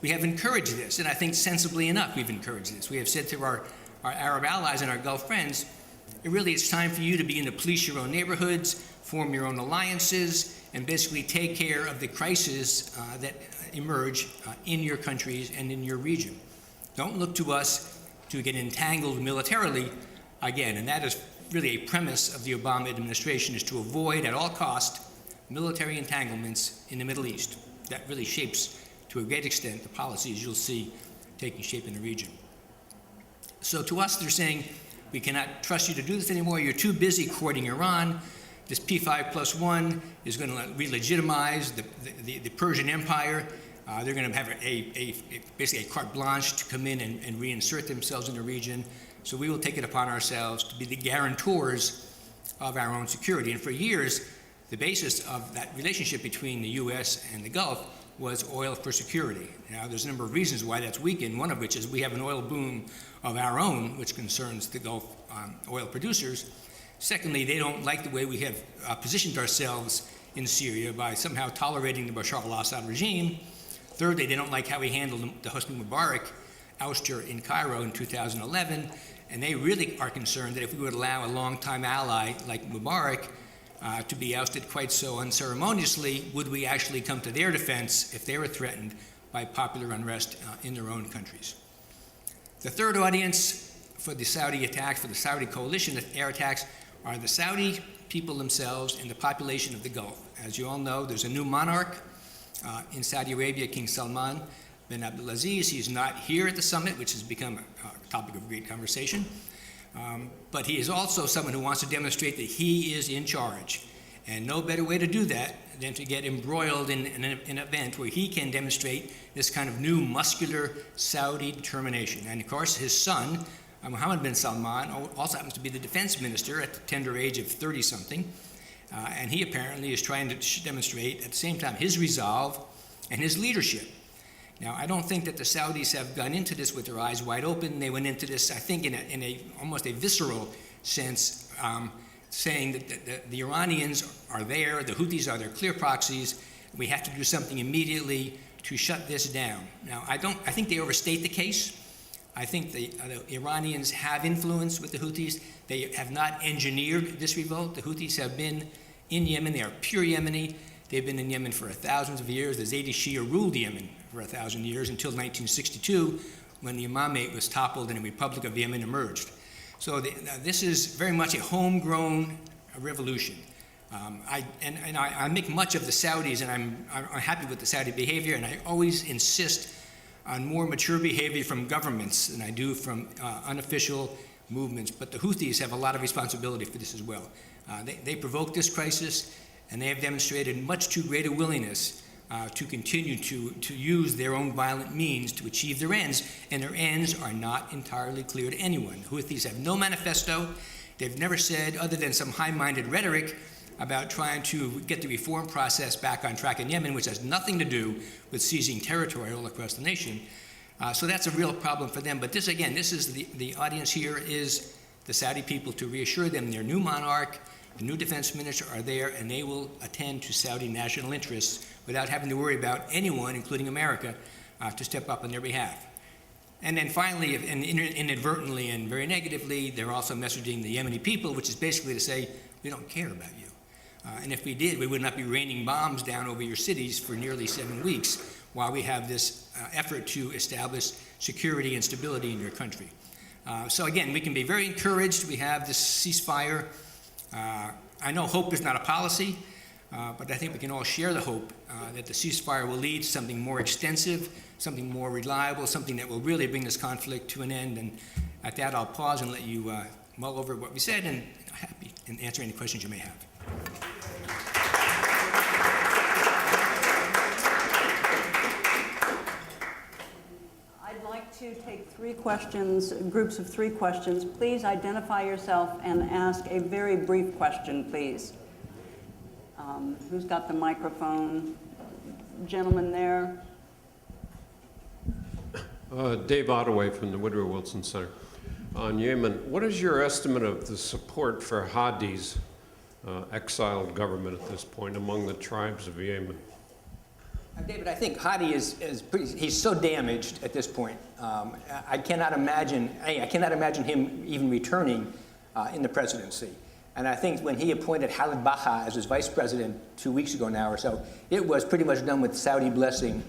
we have encouraged this, and I think sensibly enough we've encouraged this. We have said to our Arab allies and our Gulf friends, it really is time for you to begin to police your own neighborhoods, form your own alliances, and basically take care of the crises that emerge in your countries and in your region. Don't look to us to get entangled militarily again, and that is really a premise of the Obama administration, is to avoid at all cost military entanglements in the Middle East. That really shapes, to a great extent, the policies you'll see taking shape in the region. So to us, they're saying, we cannot trust you to do this anymore. You're too busy courting Iran. This P5+1 is going to re-legitimize the Persian Empire. They're going to have basically a carte blanche to come in and reinsert themselves in the region. So we will take it upon ourselves to be the guarantors of our own security. And for years, the basis of that relationship between the U.S. and the Gulf was oil for security. Now, there's a number of reasons why that's weakened, one of which is we have an oil boom of our own, which concerns the Gulf oil producers. Secondly, they don't like the way we have positioned ourselves in Syria by somehow tolerating the Bashar al-Assad regime. Thirdly, they don't like how we handled the Hosni Mubarak ouster in Cairo in 2011, and they really are concerned that if we would allow a longtime ally like Mubarak to be ousted quite so unceremoniously, would we actually come to their defense if they were threatened by popular unrest in their own countries. The third audience for the Saudi attacks, for the Saudi coalition air attacks, are the Saudi people themselves and the population of the Gulf. As you all know, there's a new monarch in Saudi Arabia, King Salman bin Abdulaziz. He's not here at the summit, which has become a topic of great conversation. But he is also someone who wants to demonstrate that he is in charge. And no better way to do that than to get embroiled in an event where he can demonstrate this kind of new muscular Saudi determination. And of course, his son, Mohammed bin Salman, also happens to be the defense minister at the tender age of 30-something. And he apparently is trying to demonstrate at the same time his resolve and his leadership. Now, I don't think that the Saudis have gone into this with their eyes wide open. They went into this, I think, in a almost a visceral sense, saying that the Iranians are there, the Houthis are their clear proxies. We have to do something immediately to shut this down. Now, I think they overstate the case. I think the Iranians have influence with the Houthis. They have not engineered this revolt. The Houthis have been in Yemen. They are pure Yemeni. They've been in Yemen for thousands of years. The Zaydi Shia ruled Yemen for 1,000 years until 1962, when the Imamate was toppled and a Republic of Yemen emerged. So this is very much a homegrown revolution. I make much of the Saudis, and I'm happy with the Saudi behavior, and I always insist on more mature behavior from governments than I do from unofficial movements. But the Houthis have a lot of responsibility for this as well. They provoked this crisis, and they have demonstrated much too great a willingness to continue to use their own violent means to achieve their ends, and their ends are not entirely clear to anyone. The Houthis have no manifesto. They've never said, other than some high-minded rhetoric, about trying to get the reform process back on track in Yemen, which has nothing to do with seizing territory all across the nation. So that's a real problem for them. But this, again, this is the audience here is the Saudi people, to reassure them their new monarch, the new defense minister are there, and they will attend to Saudi national interests without having to worry about anyone, including America, to step up on their behalf. And then finally, and inadvertently and very negatively, they're also messaging the Yemeni people, which is basically to say, we don't care about you. And if we did, we would not be raining bombs down over your cities for nearly 7 weeks while we have this effort to establish security and stability in your country. So again, we can be very encouraged. We have this ceasefire. I know hope is not a policy, but I think we can all share the hope that the ceasefire will lead to something more extensive, something more reliable, something that will really bring this conflict to an end. And at that, I'll pause and let you mull over what we said, and happy and answer any questions you may have. I'd like to take 3 questions, groups of 3 questions. Please identify yourself and ask a very brief question, please. Who's got the microphone? Gentleman there. Dave Ottaway from the Woodrow Wilson Center. On Yemen, what is your estimate of the support for Hadi's exiled government at this point among the tribes of Yemen? David, I think Hadi he's so damaged at this point. I cannot imagine him even returning in the presidency. And I think when he appointed Khalid Baha as his vice president 2 weeks ago now or so, it was pretty much done with Saudi blessing,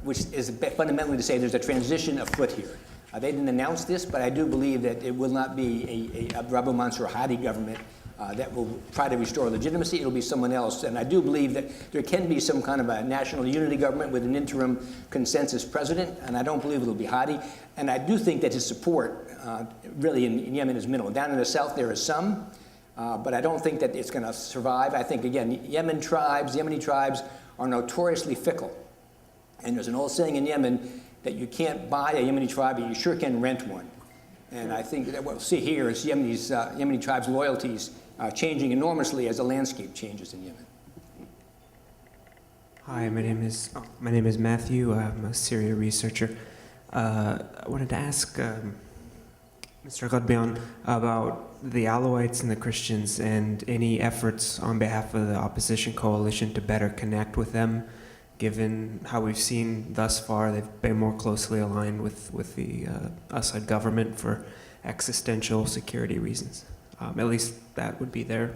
which is fundamentally to say there's a transition afoot here. They didn't announce this, but I do believe that it will not be a Rabu Mansur Hadi government that will try to restore legitimacy. It'll be someone else. And I do believe that there can be some kind of a national unity government with an interim consensus president, and I don't believe it'll be Hadi. And I do think that his support really in Yemen is minimal. Down in the south there is some, but I don't think that it's going to survive. I think, again, Yemeni tribes are notoriously fickle. And there's an old saying in Yemen that you can't buy a Yemeni tribe, but you sure can rent one. And I think that what we'll see here is Yemeni tribes' loyalties changing enormously as the landscape changes in Yemen. Hi, my name is Matthew. I'm a Syria researcher. I wanted to ask Mr. Ghadbian about the Alawites and the Christians and any efforts on behalf of the opposition coalition to better connect with them, given how we've seen thus far they've been more closely aligned with the Assad government for existential security reasons. At least that would be their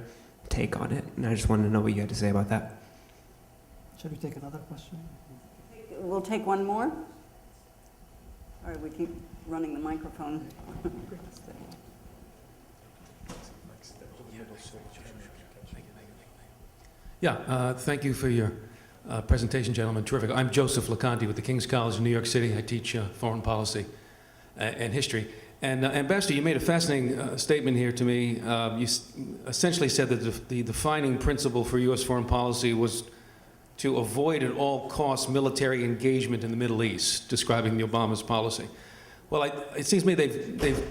take on it, and I just wanted to know what you had to say about that. Should we take another question? We'll take one more. All right, we keep running the microphone. Thank you for your presentation, gentlemen. Terrific. I'm Joseph LeConte with the King's College in New York City. I teach foreign policy and history. And Ambassador, you made a fascinating statement here to me. You essentially said that the defining principle for U.S. foreign policy was to avoid at all costs military engagement in the Middle East, describing the Obama's policy. Well, it seems to me they've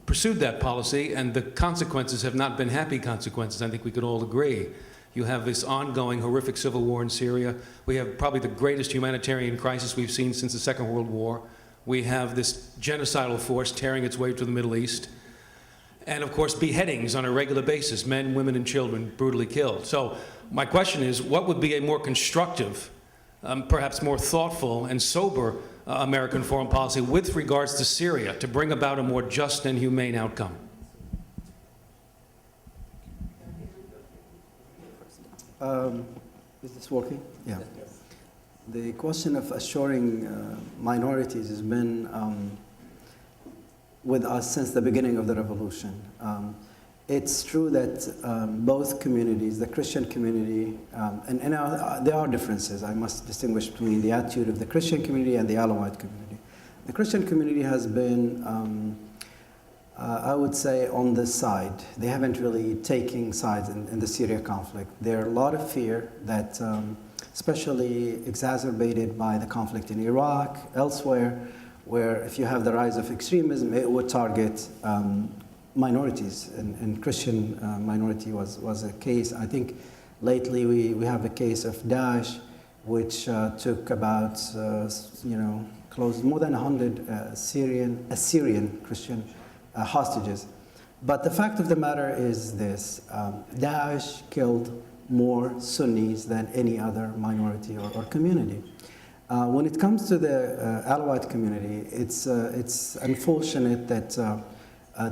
pursued that policy, and the consequences have not been happy consequences. I think we could all agree. You have this ongoing horrific civil war in Syria. We have probably the greatest humanitarian crisis we've seen since the Second World War. We have this genocidal force tearing its way to the Middle East. And of course, beheadings on a regular basis, men, women, and children brutally killed. So my question is, what would be a more constructive, perhaps more thoughtful and sober American foreign policy with regards to Syria to bring about a more just and humane outcome? Is this working? Yeah. The question of assuring minorities has been with us since the beginning of the revolution. It's true that both communities, the Christian community, and there are differences. I must distinguish between the attitude of the Christian community and the Alawite community. The Christian community has been, I would say, on this side. They haven't really taken sides in the Syria conflict. There are a lot of fear that, especially exacerbated by the conflict in Iraq, elsewhere, where if you have the rise of extremism, it would target minorities, and Christian minority was a case. I think lately we have a case of Daesh, which took about, close more than 100 Assyrian Christian hostages. But the fact of the matter is this, Daesh killed more Sunnis than any other minority or community. When it comes to the Alawite community, it's unfortunate that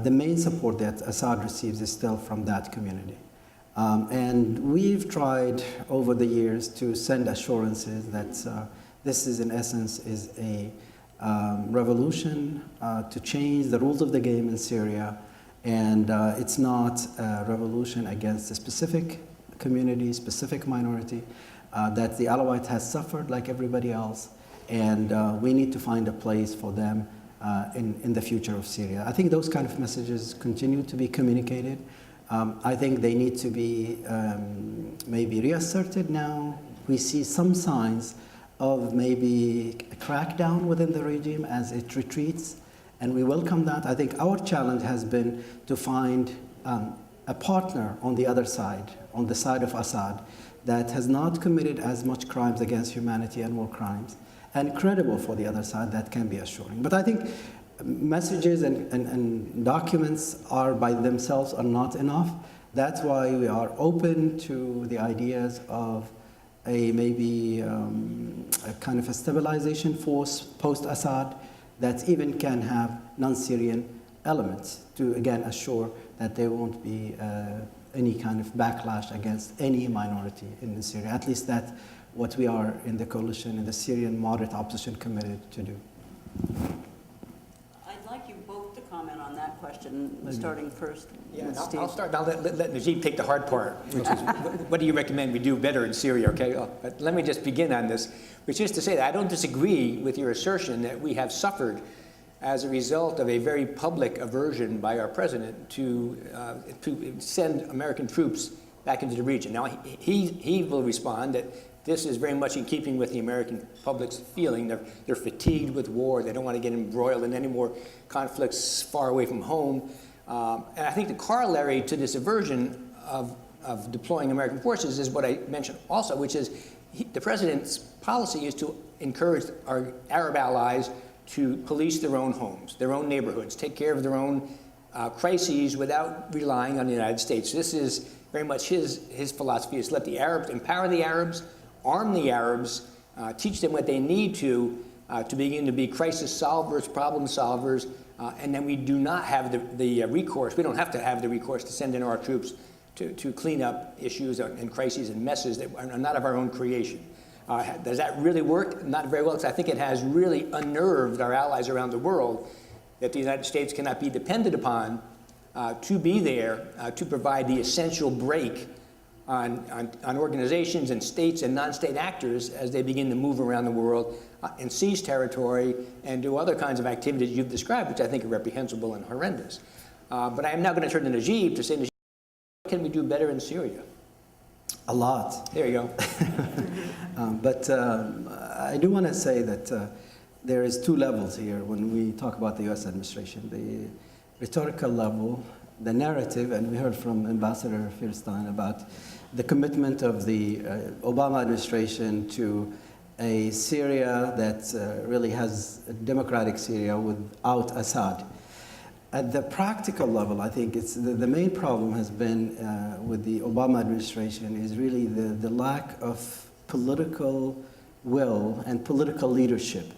the main support that Assad receives is still from that community. And we've tried over the years to send assurances that this is in essence is a revolution to change the rules of the game in Syria, and it's not a revolution against a specific community, specific minority, that the Alawite has suffered like everybody else, and we need to find a place for them in the future of Syria. I think those kind of messages continue to be communicated. I think they need to be maybe reasserted now. We see some signs of maybe a crackdown within the regime as it retreats, and we welcome that. I think our challenge has been to find a partner on the other side, on the side of Assad, that has not committed as much crimes against humanity and war crimes, and credible for the other side that can be assuring. But I think messages and documents are by themselves are not enough. That's why we are open to the ideas of a maybe a kind of a stabilization force post-Assad that even can have non-Syrian elements to again assure that there won't be any kind of backlash against any minority in Syria. At least that's what we are in the coalition, in the Syrian moderate opposition committed to do. I'd like you both to comment on that question, starting first with Steve. I'll start. I'll let Najib take the hard part, which is what do you recommend we do better in Syria, okay? But let me just begin on this, which is to say that I don't disagree with your assertion that we have suffered as a result of a very public aversion by our president to send American troops back into the region. Now, he will respond that this is very much in keeping with the American public's feeling. They're fatigued with war. They don't want to get embroiled in any more conflicts far away from home. And I think the corollary to this aversion of deploying American forces is what I mentioned also, which is the president's policy is to encourage our Arab allies to police their own homes, their own neighborhoods, take care of their own crises without relying on the United States. This is very much his philosophy, is let the Arabs empower the Arabs, arm the Arabs, teach them what they need to begin to be crisis solvers, problem solvers, and then we do not have the recourse. We don't have to have the recourse to send in our troops to clean up issues and crises and messes that are not of our own creation. Does that really work? Not very well, because I think it has really unnerved our allies around the world that the United States cannot be depended upon to be there to provide the essential break on organizations and states and non-state actors as they begin to move around the world and seize territory and do other kinds of activities you've described, which I think are reprehensible and horrendous. But I am now going to turn to Najib to say, Najib, what can we do better in Syria? A lot. There you go. But I do want to say that there is two levels here when we talk about the U.S. administration. The rhetorical level, the narrative, and we heard from Ambassador Fierstein about the commitment of the Obama administration to a Syria that really has a democratic Syria without Assad. At the practical level, I think it's the main problem has been with the Obama administration is really the lack of political will and political leadership.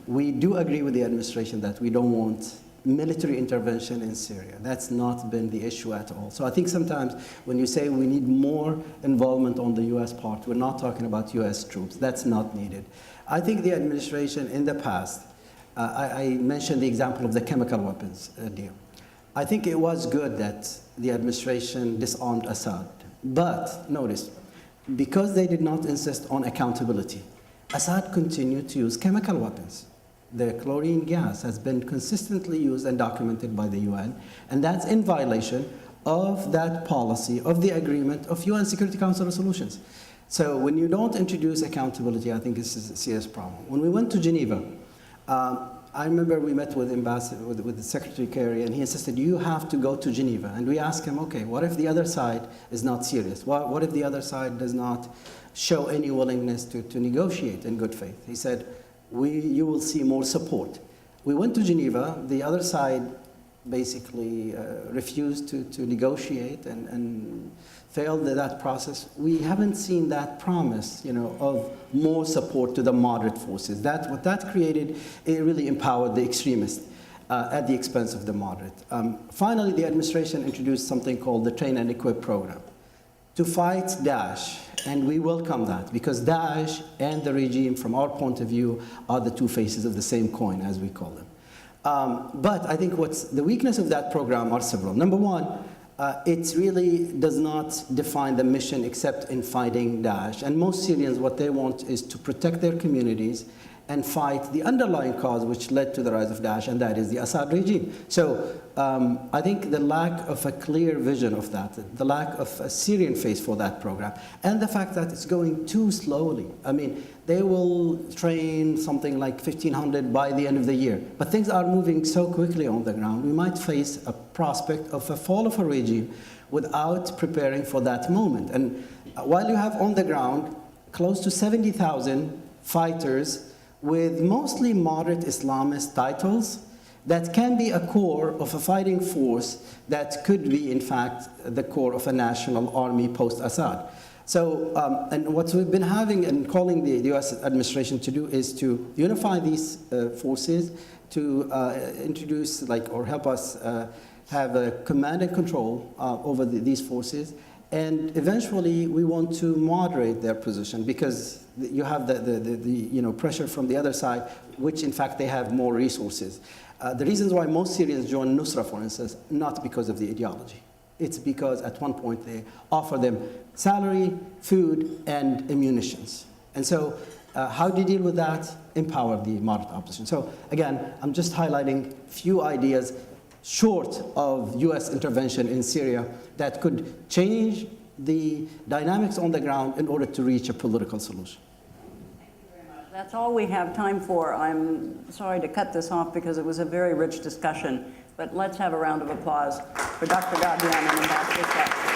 We do agree with the administration that we don't want military intervention in Syria. That's not been the issue at all. So I think sometimes when you say we need more involvement on the U.S. part, we're not talking about U.S. troops. That's not needed. I think the administration in the past, I mentioned the example of the chemical weapons deal. I think it was good that the administration disarmed Assad. But notice, because they did not insist on accountability, Assad continued to use chemical weapons. The chlorine gas has been consistently used and documented by the UN, and that's in violation of that policy, of the agreement of UN Security Council resolutions. So when you don't introduce accountability, I think this is a serious problem. When we went to Geneva, I remember we met with the Secretary Kerry, and he insisted, you have to go to Geneva. And we asked him, okay, what if the other side is not serious? What if the other side does not show any willingness to negotiate in good faith? He said, you will see more support. We went to Geneva. The other side basically refused to negotiate and failed that process. We haven't seen that promise, of more support to the moderate forces. What that created, it really empowered the extremists at the expense of the moderate. Finally, the administration introduced something called the Train and Equip program to fight Daesh, and we welcome that because Daesh and the regime, from our point of view, are the two faces of the same coin, as we call them. But I think what's the weakness of that program are several. Number one, it really does not define the mission except in fighting Daesh. And most Syrians, what they want is to protect their communities and fight the underlying cause which led to the rise of Daesh, and that is the Assad regime. So I think the lack of a clear vision of that, the lack of a Syrian face for that program, and the fact that it's going too slowly. I mean, they will train something like 1,500 by the end of the year, but things are moving so quickly on the ground, we might face a prospect of a fall of a regime without preparing for that moment. And while you have on the ground close to 70,000 fighters with mostly moderate Islamist titles, that can be a core of a fighting force that could be, in fact, the core of a national army post-Assad. So, and what we've been having and calling the US administration to do is to unify these forces, to introduce, or help us have a command and control over these forces. And eventually, we want to moderate their position because you have the pressure from the other side, which in fact they have more resources. The reasons why most Syrians join Nusra, for instance, not because of the ideology. It's because at one point they offer them salary, food, and munitions. And so how do you deal with that? Empower the moderate opposition. So again, I'm just highlighting few ideas short of US intervention in Syria that could change the dynamics on the ground in order to reach a political solution. Thank you very much. That's all we have time for. I'm sorry to cut this off because it was a very rich discussion, but let's have a round of applause for Dr. Ghadbian and Ambassador Sachs.